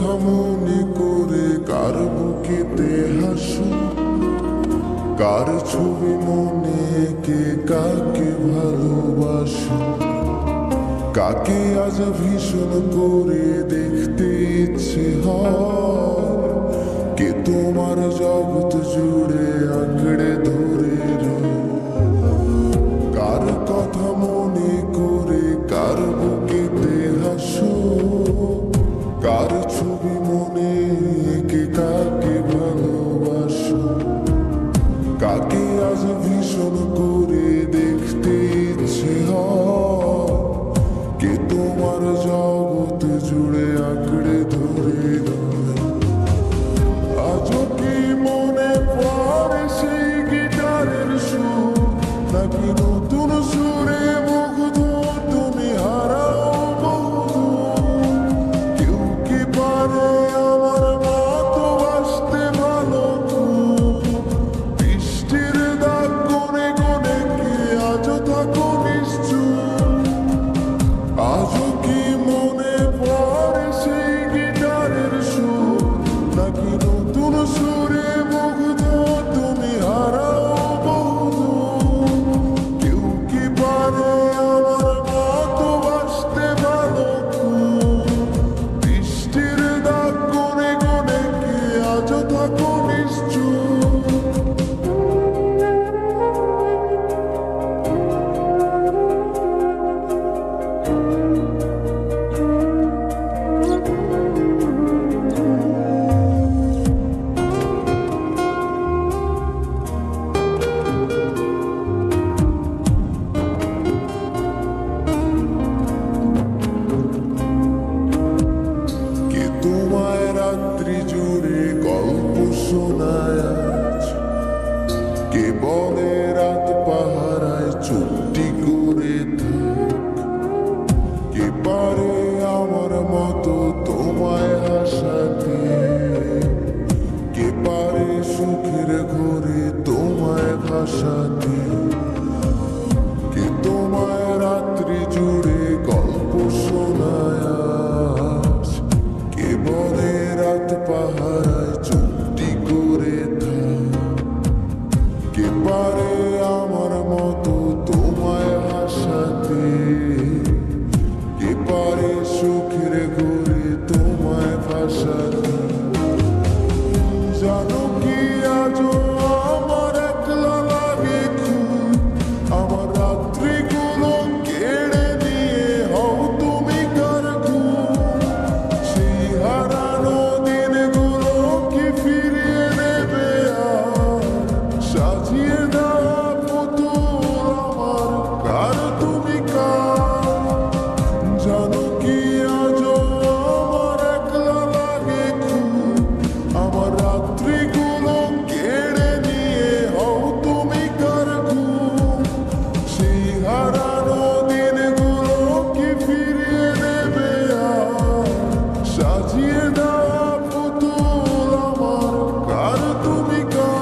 কথা মনে করে কার বুকেতে হাসো, কার ছবি মনে কে কাকে ভালোবাসো, কাকে আজ ভীষণ করে দেখতে ইচ্ছে হয়, কে তোমার জগৎ জুড়ে আঁকড়ে ধরে রয়। কার কথা মনে করে কার বুকেতে হাসো, কার ছবি মনে কে কাকে ভালোবাসো, কাকে আজ ভীষণ করে দেখতে ইচ্ছে হয়, কে তোমার জগৎ জুড়ে আঁকড়ে ধরে রয়। আজও কি মনে পড়ে সেই গিটারের সুর, নাকি নতুন সুরে মুগ্ধ তুমি হারাও বহুদূর? কেউ কি পারে আমার মতো বাসতে ভালো খুব? বৃষ্টির দাগ গনে গনে কি আজও থাকো নিশ্চুপ? আজও কি মনে পড়ে সেই গিটারের সুর, নাকি নতুন সুরে মুগ্ধ তুমি হারাও বহুদূর? কেউ কি পারে আমার মতো বাসতে ভালো খুব? বৃষ্টির দাগ গনে গনে কি আজও থাকো নিশ্চুপ? কে তোমায় রাত্রি জুড়ে গল্প শোনায় আজ? কে বলে রাত পাহারায় চুপটি করে থাক? কে পারে আমার মতো তোমায় হাসাতে? কে পারে সুখের ঘরে তোমায় ভাসাতে? কে তোমায় রাত্রি জুড়ে গল্প শোনায় আজ? কে বলে রাত পাহারায় চুপটি করে থাক? কে পারে আমার মতো তোমায় হাসাতে? কে পারে সুখের ঘরে তোমায় ভাসাতে? জানো কি আজও আমার একলা লাগে খুব, আমার রাত্রিগুলো কেড়ে নিয়ে হও তুমি কার ঘুম? সেই হারানো দিনগুলো কি ফিরিয়ে নেবে আর? সাজিয়ে দেওয়া পুতুল আমার, কার তুমি কার? জানো কি আজও আমার একলা লাগে খুব, আমার রাত্রিগুলো কেড়ে নিয়ে হও তুমি কার ঘুম? সেই হারানো দিনগুলো কি ফিরিয়ে নেবে আর? সাজিয়ে দেওয়া পুতুল আমার, কার তুমি কার?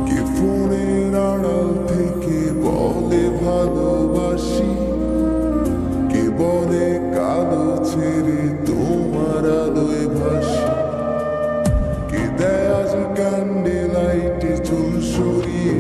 কে ফোনের আড়াল থেকে বলে ভালোবাসি? কে বলে কালো ছেড়ে তোমার আলোয় ভাসি? কে দেয় আজ ক্যান্ডেল লাইটে চুল সরিয়ে